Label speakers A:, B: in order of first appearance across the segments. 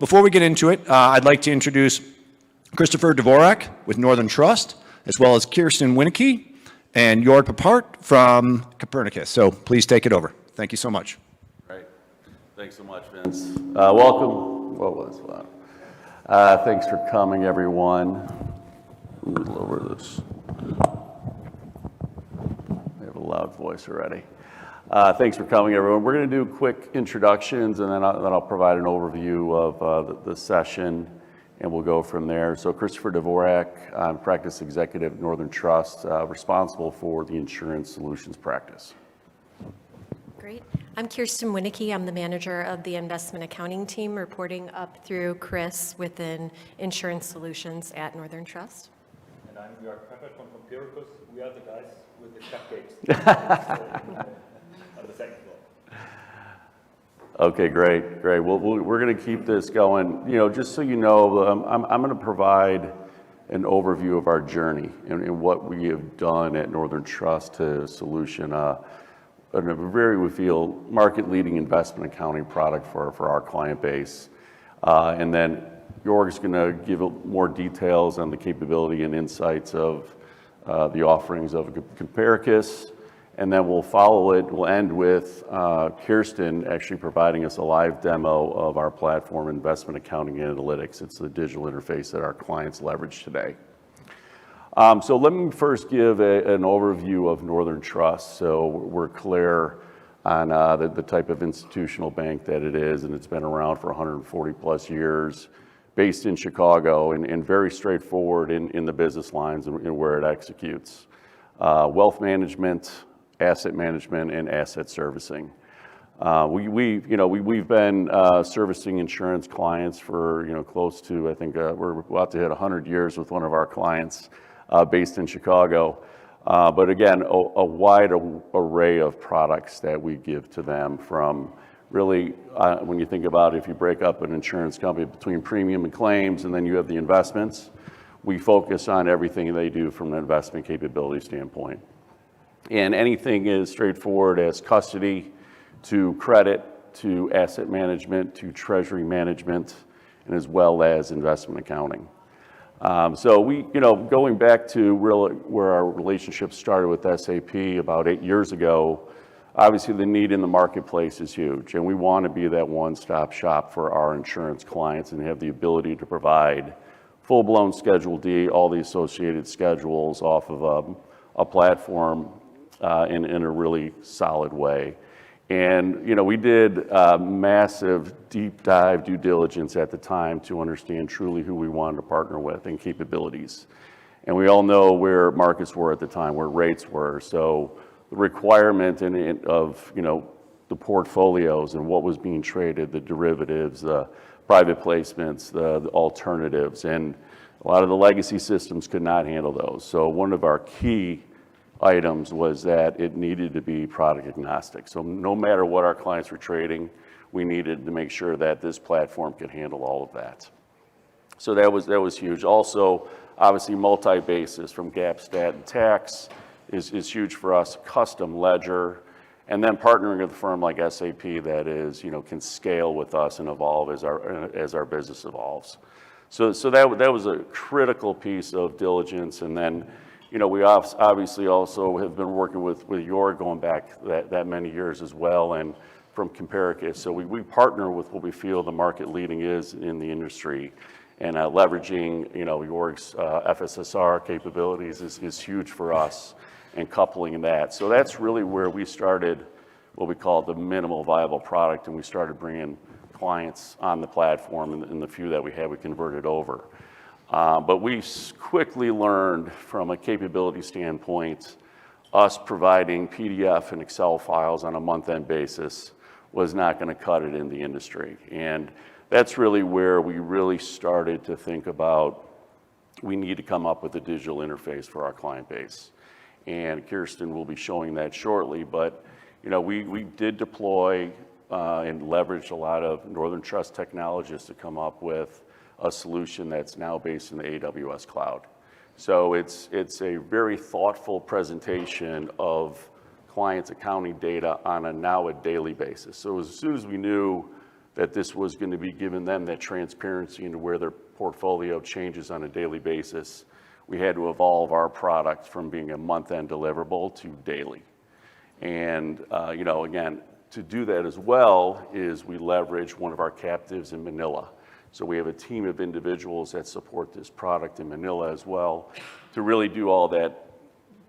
A: before we get into it, I'd like to introduce Christopher Dvorak with Northern Trust, as well as Kirsten Winicki and Jörg Papart from Copernicus. So please take it over. Thank you so much.
B: Great. Thanks so much, Vince. Welcome. What was that? Thanks for coming, everyone. Let me lower this. I have a loud voice already. Thanks for coming, everyone. We're going to do quick introductions, and then I'll provide an overview of the session, and we'll go from there. So Christopher Dvorak, I'm practice executive at Northern Trust, responsible for the insurance solutions practice.
C: Great. I'm Kirsten Winicki. I'm the manager of the investment accounting team, reporting up through Chris within insurance solutions at Northern Trust.
D: And I'm Jörg Papart from Copernicus. We are the guys with the cupcakes on the second floor.
B: Okay, great. Well, we're going to keep this going. You know, just so you know, I'm going to provide an overview of our journey and what we have done at Northern Trust to solution a very, we feel, market-leading investment accounting product for our client base. And then Jörg's going to give more details on the capability and insights of the offerings of Copernicus. And then we'll end with Kirsten actually providing us a live demo of our platform, Investment Accounting Analytics. It's the digital interface that our clients leverage today. So let me first give an overview of Northern Trust, so we're clear on the type of institutional bank that it is, and it's been around for 140 plus years, based in Chicago, and very straightforward in the business lines and where it executes. Wealth management, asset management, and asset servicing. We've been servicing insurance clients for close to, I think we're about to hit 100 years with one of our clients based in Chicago. But again, a wide array of products that we give to them, from really when you think about if you break up an insurance company between premium and claims, and then you have the investments, we focus on everything they do from an investment capability standpoint. And anything is straightforward as custody to credit to asset management to treasury management, and as well as investment accounting. So we, going back to really where our relationship started with SAP about 8 years ago, obviously the need in the marketplace is huge, and we want to be that one-stop shop for our insurance clients and have the ability to provide full-blown Schedule D, all the associated schedules off of a platform in a really solid way. And we did massive deep dive due diligence at the time to understand truly who we wanted to partner with and capabilities. And we all know where markets were at the time, where rates were. So the requirement of the portfolios and what was being traded, the derivatives, the private placements, the alternatives, and a lot of the legacy systems could not handle those. So one of our key items was that it needed to be product agnostic. So no matter what our clients were trading, we needed to make sure that this platform could handle all of that. So that was huge. Also, obviously, multi-basis from GAAP, Stat, and Tax is huge for us. Custom ledger, and then partnering with a firm like SAP that is can scale with us and evolve as our business evolves. So that was a critical piece of diligence, and then. We obviously also have been working with Jörg going back that many years as well, and from Copernicus. So we partner with what we feel the market leading is in the industry, and leveraging Jörg's FSSR capabilities is huge for us, and coupling that. So that's really where we started what we call the minimal viable product, and we started bringing clients on the platform, and the few that we had, we converted over. But we quickly learned from a capability standpoint, us providing PDF and Excel files on a month-end basis was not going to cut it in the industry. And that's really where we really started to think about, we need to come up with a digital interface for our client base. And Kirsten will be showing that shortly, but we did deploy and leverage a lot of Northern Trust technologists to come up with a solution that's now based in the AWS cloud. So it's a very thoughtful presentation of clients' accounting data on a daily basis. So as soon as we knew that this was going to be giving them that transparency into where their portfolio changes on a daily basis, we had to evolve our product from being a month-end deliverable to daily. And, you know, again, to do that as well is we leverage one of our captives in Manila. So we have a team of individuals that support this product in Manila as well to really do all that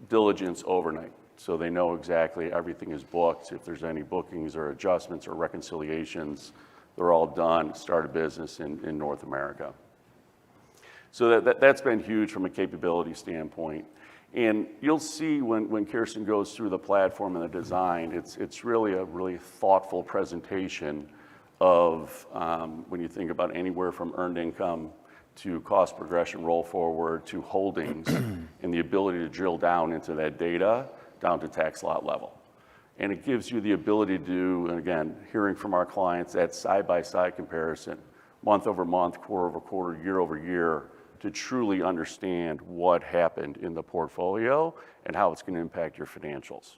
B: diligence overnight. So they know exactly everything is booked. If there's any bookings or adjustments or reconciliations, they're all done, start a business in North America. So that's been huge from a capability standpoint. And you'll see when Kirsten goes through the platform and the design, it's really a really thoughtful presentation of when you think about anywhere from earned income to cost progression roll forward to holdings and the ability to drill down into that data down to tax lot level. And it gives you the ability to do, and again, hearing from our clients, that side-by-side comparison, month over month, quarter over quarter, year over year, to truly understand what happened in the portfolio and how it's going to impact your financials.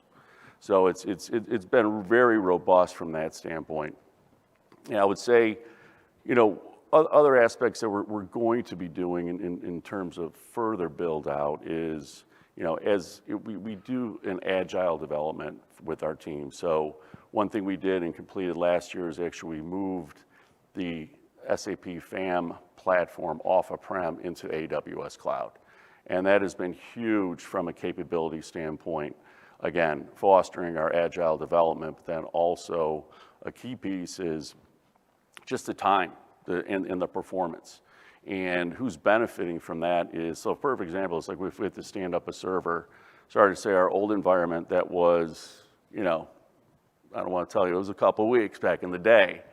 B: So it's been very robust from that standpoint. And I would say, you know, other aspects that we're going to be doing in terms of further build out is, you know, we do an agile development with our team. So one thing we did and completed last year is actually we moved the SAP FAM platform off of prem into AWS cloud. And that has been huge from a capability standpoint. Again, fostering our agile development, but then also a key piece is just the time and the performance. And who's benefiting from that is, so a perfect example is like if we had to stand up a server, sorry to say our old environment that was, you know, I don't want to tell you, it was a couple of weeks back in the day.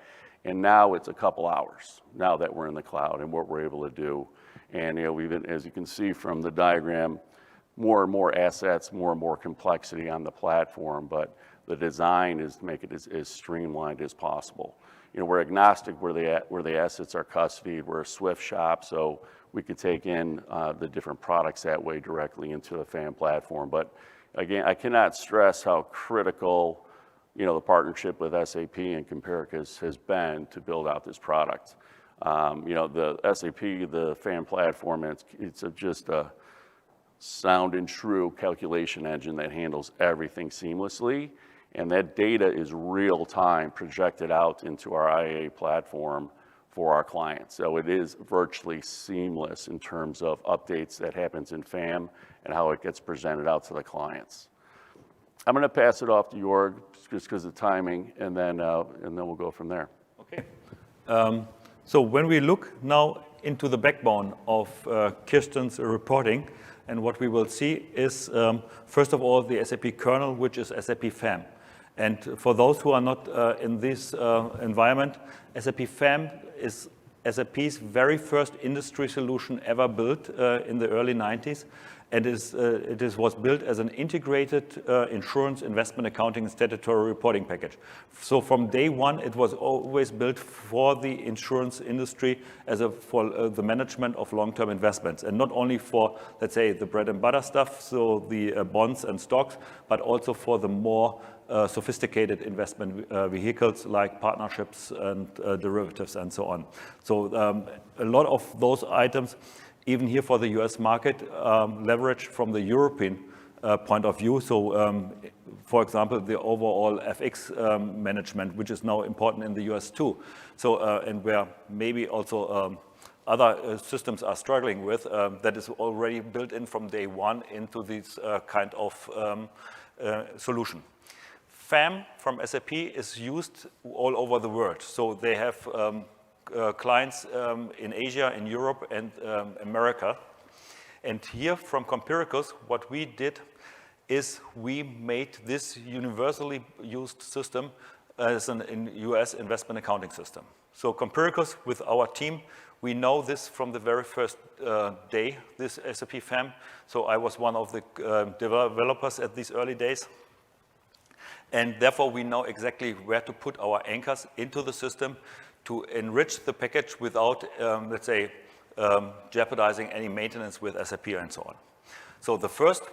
B: And now it's a couple hours now that we're in the cloud and what we're able to do. And, you know, we've been, as you can see from the diagram, more and more assets, more and more complexity on the platform, but the design is to make it as streamlined as possible. You know, we're agnostic where the assets are custodied. We're a Swift shop, so we could take in the different products that way directly into the FAM platform. But again, I cannot stress how critical, you know, the partnership with SAP and Comparicus has been to build out this product. You know, the SAP, the FAM platform, it's just a sound and true calculation engine that handles everything seamlessly. And that data is real time projected out into our IA platform for our clients. So it is virtually seamless in terms of updates that happens in FAM and how it gets presented out to the clients. I'm going to pass it off to Jorg just because of timing, and then we'll go from there.
E: Okay. So when we look now into the backbone of Kirsten's reporting, and what we will see is, first of all, the SAP kernel, which is SAP FAM. And for those who are not in this environment, SAP FAM is SAP's very first industry solution ever built in the early 90s. And it was built as an integrated insurance, investment accounting, and statutory reporting package. So from day one, it was always built for the insurance industry for the management of long-term investments. And not only for, let's say, the bread and butter stuff, so the bonds and stocks, but also for the more sophisticated investment vehicles like partnerships and derivatives and so on. So a lot of those items, even here for the US market, leverage from the European point of view. So, for example, the overall FX management, which is now important in the US too. So, and where maybe also other systems are struggling with, that is already built in from day one into this kind of solution. FAM from SAP is used all over the world. So they have clients in Asia, in Europe, and America. And here from Comparicus, what we did is we made this universally used system as an US investment accounting system. So Comparicus, with our team, we know this from the very first day, this SAP FAM. So I was one of the developers at these early days. And therefore, we know exactly where to put our anchors into the system to enrich the package without, let's say, jeopardizing any maintenance with SAP and so on. So the first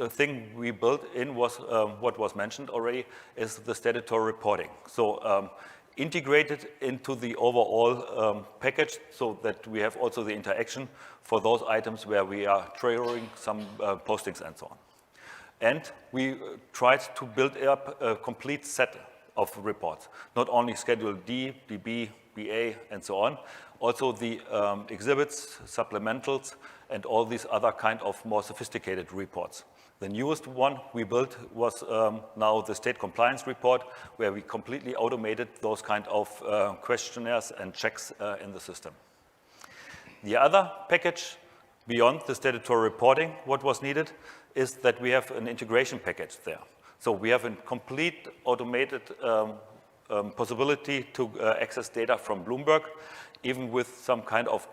E: thing we built in was what was mentioned already, is the statutory reporting. So integrated into the overall package so that we have also the interaction for those items where we are triggering some postings and so on. And we tried to build up a complete set of reports, not only Schedule D, DB, BA, and so on, also the exhibits, supplementals, and all these other kind of more sophisticated reports. The newest one we built was now the state compliance report, where we completely automated those kind of questionnaires and checks in the system. The other package beyond the statutory reporting, what was needed, is that we have an integration package there. So we have a complete automated possibility to access data from Bloomberg, even with some kind of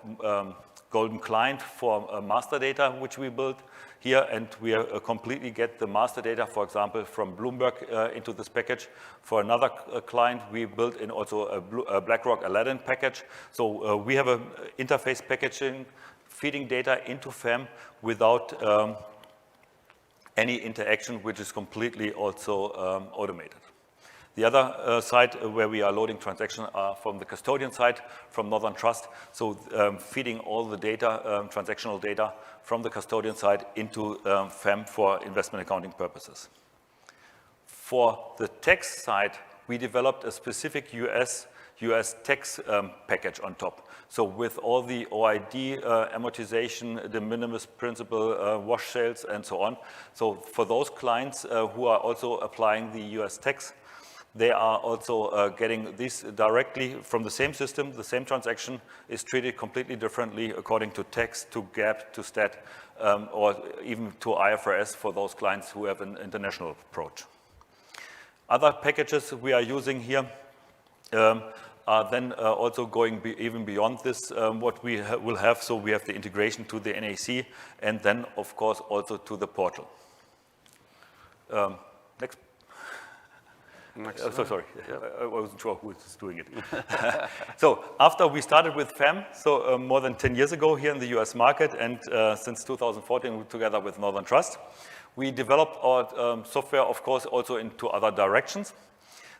E: golden client for master data, which we built here, and we completely get the master data, for example, from Bloomberg into this package. For another client, we built in also a BlackRock Aladdin package. So we have an interface packaging, feeding data into FAM without any interaction, which is completely also automated. The other side where we are loading transactions are from the custodian side, from Northern Trust, so feeding all the data, transactional data from the custodian side into FAM for investment accounting purposes. For the tax side, we developed a specific US tax package on top. So with all the OID amortization, de minimis principle, wash sales, and so on. So for those clients who are also applying the US tax, they are also getting this directly from the same system. The same transaction is treated completely differently according to tax, to GAAP, to STAT, or even to IFRS for those clients who have an international approach. Other packages we are using here are then also going even beyond this, what we will have. So we have the integration to the NAC, and then, of course, also to the portal. Next. Sorry, I wasn't sure who was doing it. So after we started with FAM, so more than 10 years ago here in the US market, and since 2014 together with Northern Trust, we developed our software, of course, also into other directions.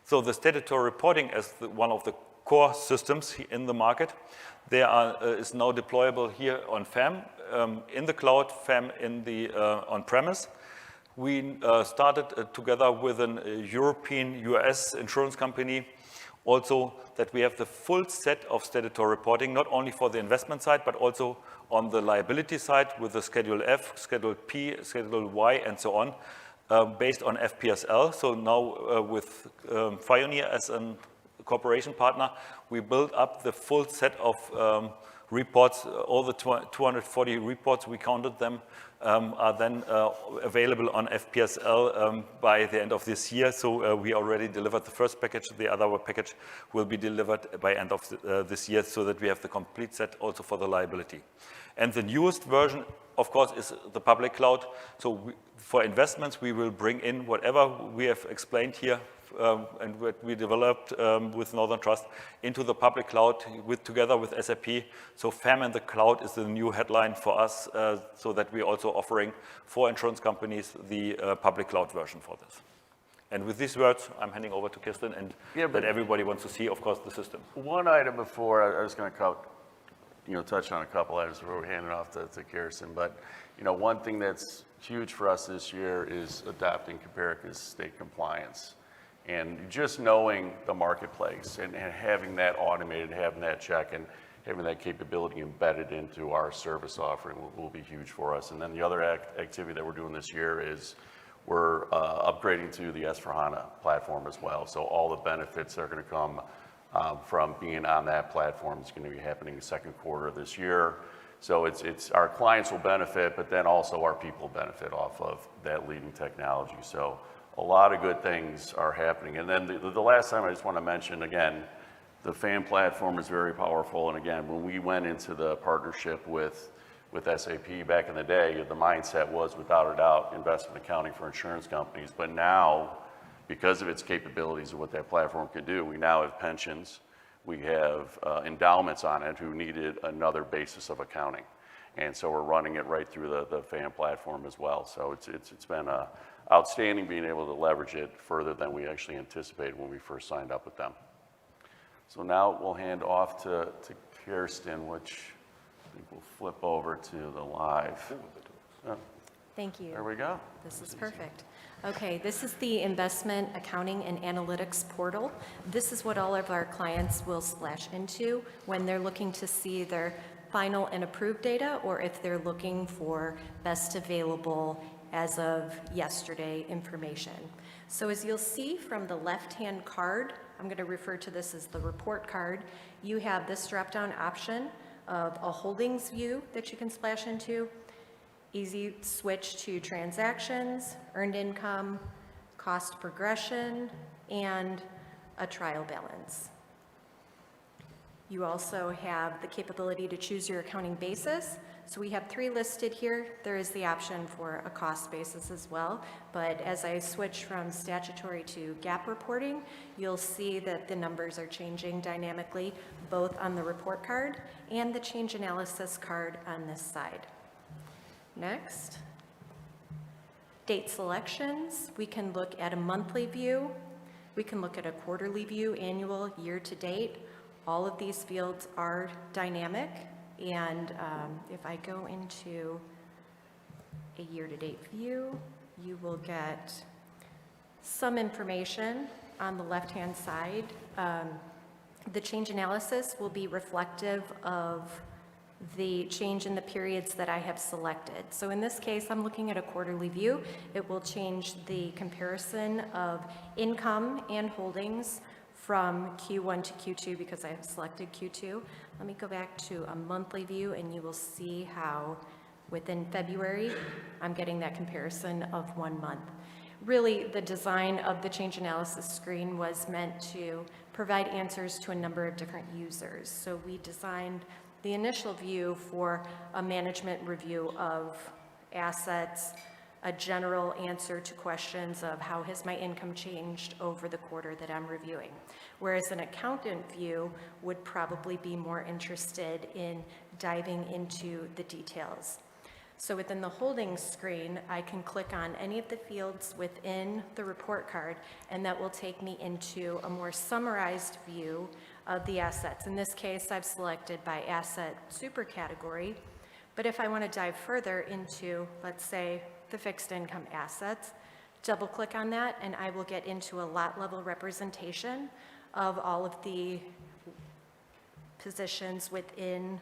E: So the statutory reporting as one of the core systems in the market, is now deployable here on FAM, in the cloud, FAM in the on-premise. We started together with a European US insurance company, also that we have the full set of statutory reporting, not only for the investment side, but also on the liability side with the Schedule F, Schedule P, Schedule Y, and so on, based on FPSL. So now with Fioneer as a cooperation partner, we built up the full set of reports. All the 240 reports, we counted them, are then available on FPSL by the end of this year. So we already delivered the first package. The other package will be delivered by end of this year, so that we have the complete set also for the liability. And the newest version, of course, is the public cloud. So for investments, we will bring in whatever we have explained here and what we developed with Northern Trust into the public cloud together with SAP. So FAM in the cloud is the new headline for us, so that we're also offering for insurance companies the public cloud version for this. And with these words, I'm handing over to Kirsten, and that everybody wants to see, of course, the system.
B: One item before, I was going to touch on a couple items before we hand it off to Kirsten. But one thing that's huge for us this year is adopting Copernicus state compliance. And just knowing the marketplace and having that automated, having that check, and having that capability embedded into our service offering will be huge for us. And then the other activity that we're doing this year is we're upgrading to the S/4HANA platform as well. So all the benefits that are going to come from being on that platform is going to be happening the second quarter of this year. So it's our clients will benefit, but then also our people benefit off of that leading technology. So a lot of good things are happening. And then the last time I just want to mention, again, the FAM platform is very powerful. And again, when we went into the partnership with SAP back in the day, the mindset was, without a doubt, investment accounting for insurance companies. But now, because of its capabilities of what that platform can do, we now have pensions. We have endowments on it who needed another basis of accounting. And so we're running it right through the FAM platform as well. So it's been outstanding being able to leverage it further than we actually anticipated when we first signed up with them. So now we'll hand off to Kirsten, which I think we'll flip over to the live. Oh,
C: Thank you.
B: there we go.
C: This is perfect. Okay, this is the Investment Accounting and Analytics Portal. This is what all of our clients will splash into when they're looking to see their final and approved data, or if they're looking for best available as of yesterday information. So as you'll see from the left-hand card, I'm going to refer to this as the report card, you have this drop-down option of a holdings view that you can splash into, easy switch to transactions, earned income, cost progression, and a trial balance. You also have the capability to choose your accounting basis. So we have 3 listed here. There is the option for a cost basis as well, but as I switch from statutory to GAAP reporting, you'll see that the numbers are changing dynamically, both on the report card and the change analysis card on this side. Next, date selections. We can look at a monthly view. We can look at a quarterly view, annual, year to date. All of these fields are dynamic, and if I go into a year-to-date view, you will get some information on the left-hand side. The change analysis will be reflective of the change in the periods that I have selected. So in this case, I'm looking at a quarterly view. It will change the comparison of income and holdings from Q1 to Q2 because I have selected Q2. Let me go back to a monthly view and you will see how within February, I'm getting that comparison of 1 month. Really, the design of the change analysis screen was meant to provide answers to a number of different users. So we designed the initial view for a management review of assets, a general answer to questions of how has my income changed over the quarter that I'm reviewing. Whereas an accountant view would probably be more interested in diving into the details. So within the holdings screen, I can click on any of the fields within the report card, and that will take me into a more summarized view of the assets. In this case, I've selected by asset super category, but if I want to dive further into, let's say, the fixed income assets, double click on that and I will get into a lot level representation of all of the positions within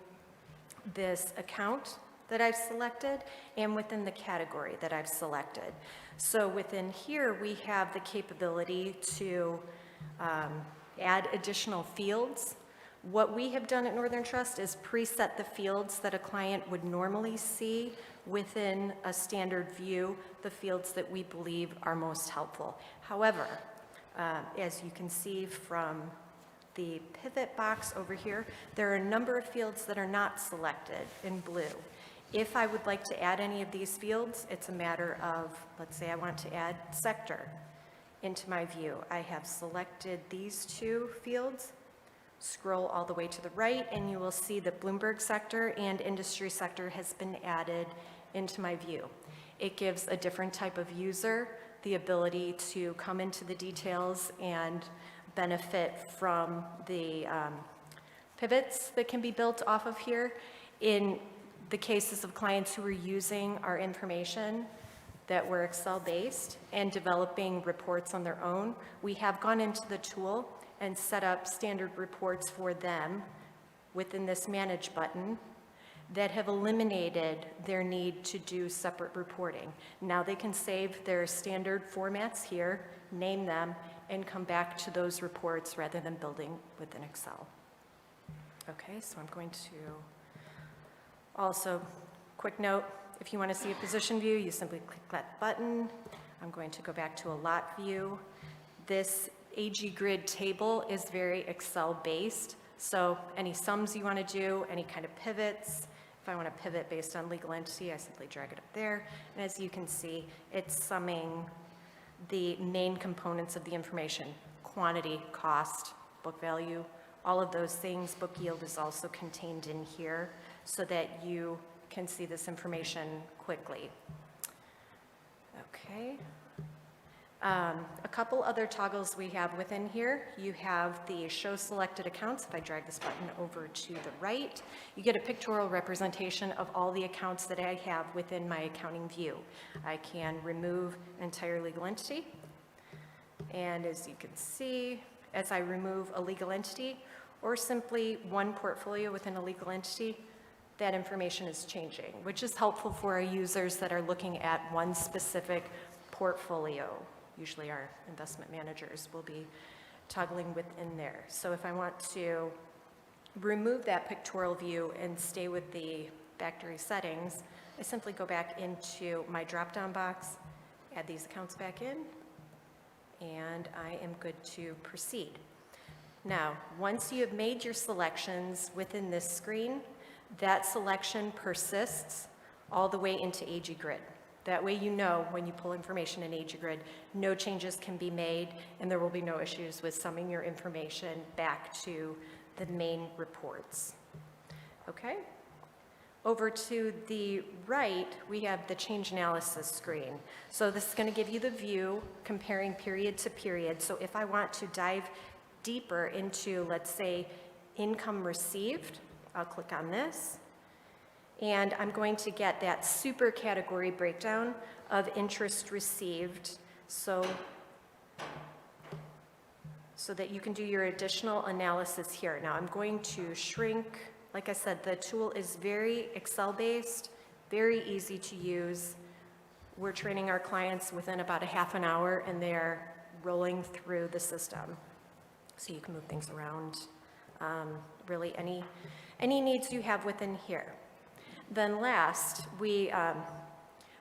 C: this account that I've selected and within the category that I've selected. So within here, we have the capability to add additional fields. What we have done at Northern Trust is preset the fields that a client would normally see within a standard view, the fields that we believe are most helpful. However, as you can see from the pivot box over here, there are a number of fields that are not selected in blue. If I would like to add any of these fields, it's a matter of, let's say I want to add sector into my view. I have selected these 2 fields. Scroll all the way to the right and you will see that Bloomberg sector and industry sector has been added into my view. It gives a different type of user the ability to come into the details and benefit from the pivots that can be built off of here. In the cases of clients who are using our information that were Excel-based and developing reports on their own, we have gone into the tool and set up standard reports for them within this Manage button that have eliminated their need to do separate reporting. Now they can save their standard formats here, name them, and come back to those reports rather than building within Excel. Okay, so I'm going to also, quick note, if you want to see a position view, you simply click that button. I'm going to go back to a lot view. This AG grid table is very Excel-based, so any sums you want to do, any kind of pivots, if I want to pivot based on legal entity, I simply drag it up there. And as you can see, it's summing the main components of the information: quantity, cost, book value, all of those things. Book yield is also contained in here so that you can see this information quickly. Okay. A couple other toggles we have within here. You have the show selected accounts. If I drag this button over to the right, you get a pictorial representation of all the accounts that I have within my accounting view. I can remove an entire legal entity. And as you can see, as I remove a legal entity or simply one portfolio within a legal entity, that information is changing, which is helpful for our users that are looking at one specific portfolio. Usually our investment managers will be toggling within there. So if I want to remove that pictorial view and stay with the factory settings, I simply go back into my drop-down box, add these accounts back in, and I am good to proceed. Now, once you have made your selections within this screen, that selection persists all the way into AG Grid. That way you know when you pull information in AG Grid, no changes can be made and there will be no issues with summing your information back to the main reports. Okay? Over to the right, we have the change analysis screen. So this is going to give you the view comparing period to period. So if I want to dive deeper into, let's say, income received, I'll click on this. And I'm going to get that super category breakdown of interest received so that you can do your additional analysis here. Now I'm going to shrink. Like I said, the tool is very Excel-based, very easy to use. We're training our clients within about a half an hour and they're rolling through the system. So you can move things around, really any needs you have within here. Then last, we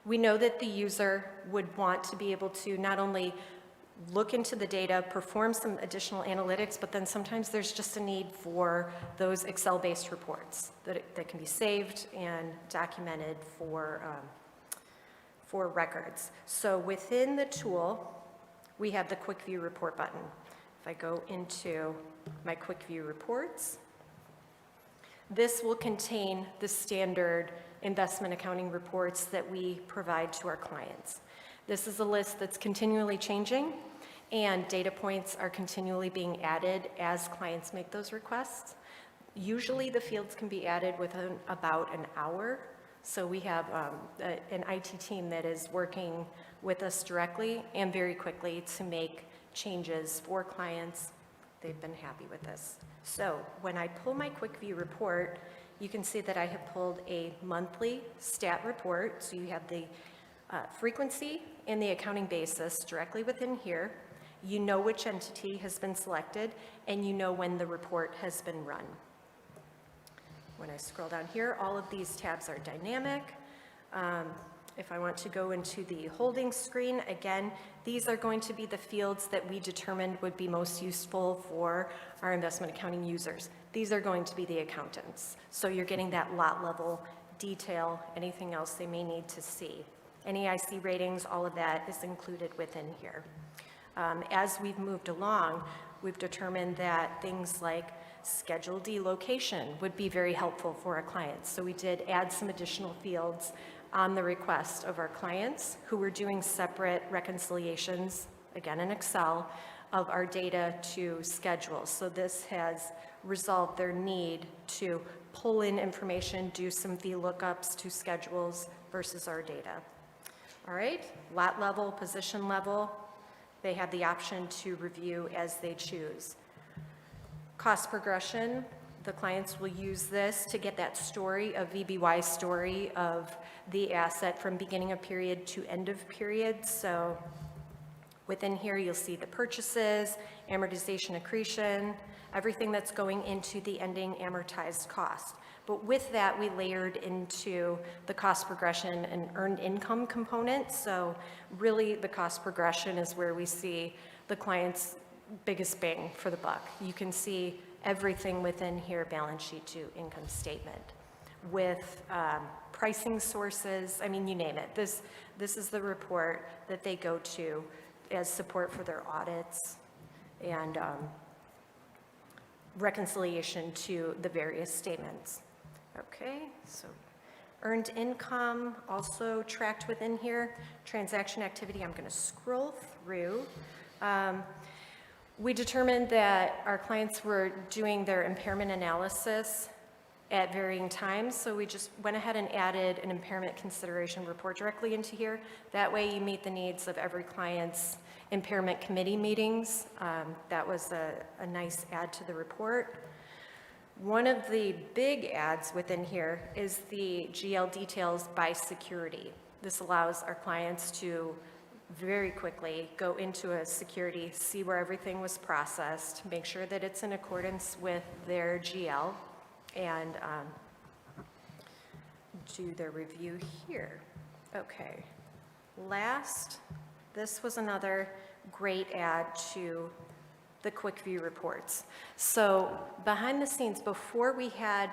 C: know that the user would want to be able to not only look into the data, perform some additional analytics, but then sometimes there's just a need for those Excel-based reports that can be saved and documented for records. So within the tool, we have the Quick View Report button. If I go into my Quick View Reports, this will contain the standard investment accounting reports that we provide to our clients. This is a list that's continually changing, and data points are continually being added as clients make those requests. Usually the fields can be added within about an hour, so we have an IT team that is working with us directly and very quickly to make changes for clients. They've been happy with this. So when I pull my Quick View report, you can see that I have pulled a monthly stat report. So you have the frequency and the accounting basis directly within here. You know which entity has been selected, and you know when the report has been run. When I scroll down here, all of these tabs are dynamic. If I want to go into the holding screen, again, these are going to be the fields that we determined would be most useful for our investment accounting users. These are going to be the accountants. So you're getting that lot level detail, anything else they may need to see. NAIC ratings, all of that is included within here. As we've moved along, we've determined that things like Schedule D location would be very helpful for our clients. So we did add some additional fields on the request of our clients who were doing separate reconciliations, again in Excel, of our data to schedules. So this has resolved their need to pull in information, do some VLOOKUPs to schedules versus our data. All right, lot level, position level, they have the option to review as they choose. Cost progression, the clients will use this to get that story, a VBY story of the asset from beginning of period to end of period. So within here, you'll see the purchases, amortization accretion, everything that's going into the ending amortized cost. But with that, we layered into the cost progression and earned income component. So really the cost progression is where we see the client's biggest bang for the buck. You can see everything within here, balance sheet to income statement, with pricing sources, I mean, you name it. This is the report that they go to as support for their audits and reconciliation to the various statements. Okay, so Earned income also tracked within here. Transaction activity, I'm going to scroll through. We determined that our clients were doing their impairment analysis at varying times, so we just went ahead and added an impairment consideration report directly into here. That way you meet the needs of every client's impairment committee meetings. That was a nice add to the report. One of the big adds within here is the GL details by security. This allows our clients to very quickly go into a security, see where everything was processed, make sure that it's in accordance with their GL, and do their review here. Okay. Last, this was another great add to the quick view reports. So behind the scenes, before we had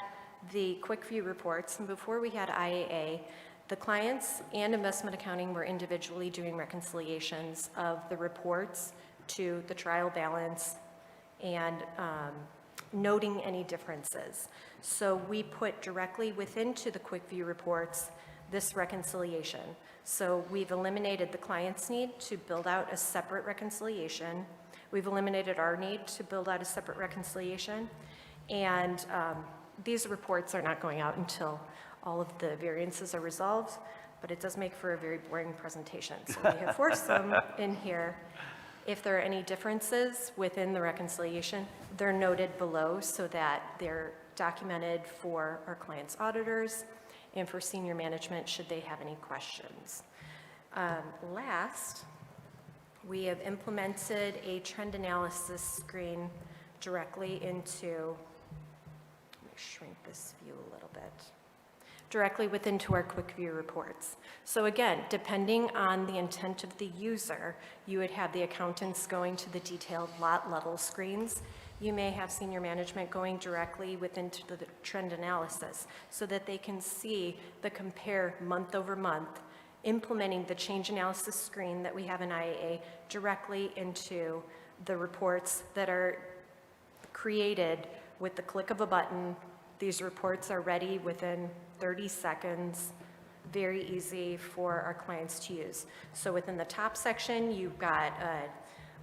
C: the quick view reports and before we had IAA, the clients and investment accounting were individually doing reconciliations of the reports to the trial balance and noting any differences. So we put directly within the quick view reports this reconciliation. So we've eliminated the client's need to build out a separate reconciliation. We've eliminated our need to build out a separate reconciliation. And these reports are not going out until all of the variances are resolved, but it does make for a very boring presentation. So we have forced them in here. If there are any differences within the reconciliation, they're noted below so that they're documented for our clients' auditors and for senior management should they have any questions. Last, we have implemented a trend analysis screen directly into, let me shrink this view a little bit, directly within our quick view reports. So again, depending on the intent of the user, you would have the accountants going to the detailed lot level screens. You may have senior management going directly within the trend analysis so that they can see the compare month over month, implementing the change analysis screen that we have in IAA directly into the reports that are created with the click of a button. These reports are ready within 30 seconds, very easy for our clients to use. So within the top section, you've got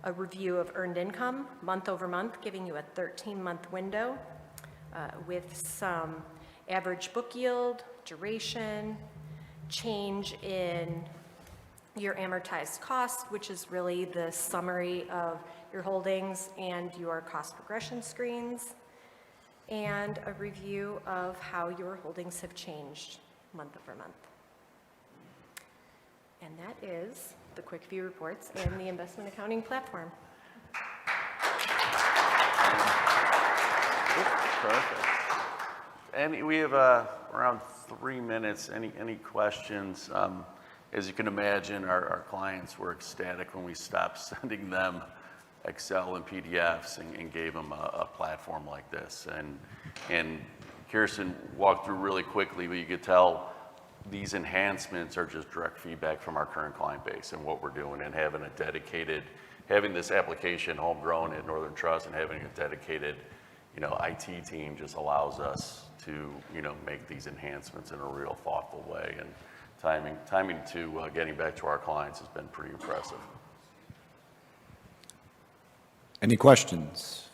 C: a review of earned income month over month, giving you a 13-month window with some average book yield, duration, change in your amortized cost, which is really the summary of your holdings and your cost progression screens, and a review of how your holdings have changed month over month. And that is the quick view reports and the investment accounting platform.
B: Perfect. And we have around 3 minutes. Any questions? As you can imagine, our clients were ecstatic when we stopped sending them Excel and PDFs and gave them a platform like this. And Kirsten walked through really quickly, but you could tell these enhancements are just direct feedback from our current client base and what we're doing, and having this application homegrown at Northern Trust and having a dedicated, IT team just allows us to, make these enhancements in a real thoughtful way. And timing to getting back to our clients has been pretty impressive.
A: Any questions?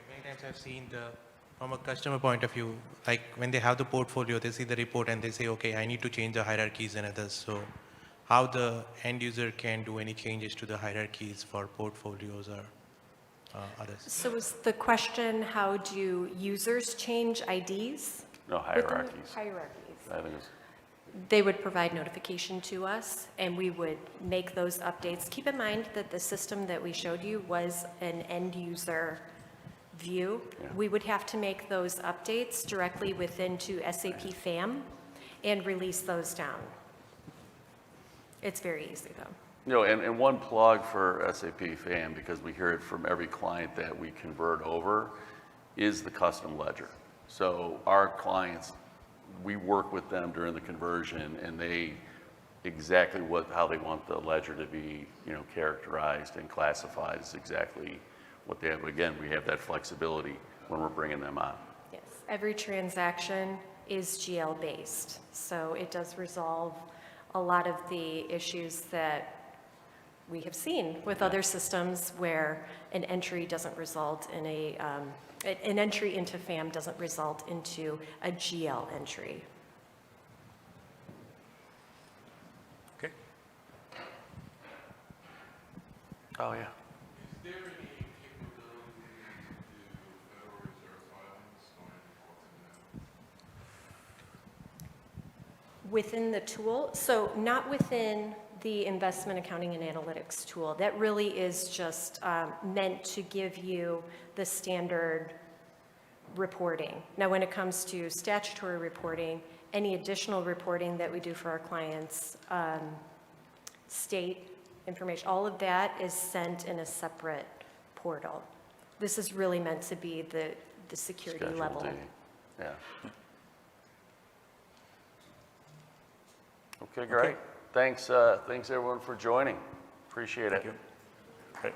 F: Many times I've seen from a customer point of view, like when they have the portfolio, they see the report and they say, okay, I need to change the hierarchies and others. So how the end user can do any changes to the hierarchies for portfolios or others?
C: So is the question, how do users change IDs?
B: No, hierarchies.
C: Hierarchies.
B: I think it's,
C: They would provide notification to us, and we would make those updates. Keep in mind that the system that we showed you was an end-user view.
B: Yeah.
C: We would have to make those updates directly within to SAP FAM and release those down. It's very easy, though.
B: and one plug for SAP FAM, because we hear it from every client that we convert over, is the custom ledger. So our clients, we work with them during the conversion, and they exactly how they want the ledger to be, characterized and classified is exactly what they have. Again, we have that flexibility when we're bringing them on.
C: Yes, every transaction is GL-based, so it does resolve a lot of the issues that we have seen with other systems where an entry doesn't result in an entry into FAM doesn't result into a GL entry.
E: Okay.
B: Oh, yeah.
G: Is there any capability to do Federal Reserve filings going forward?
C: Within the tool, so not within the investment accounting and analytics tool. That really is just meant to give you the standard reporting. Now, when it comes to statutory reporting, any additional reporting that we do for our clients, state information, all of that is sent in a separate portal. This is really meant to be the security
B: Schedule
C: level.
B: D. Yeah. Okay, great. Thanks everyone for joining. Appreciate it.
E: Okay.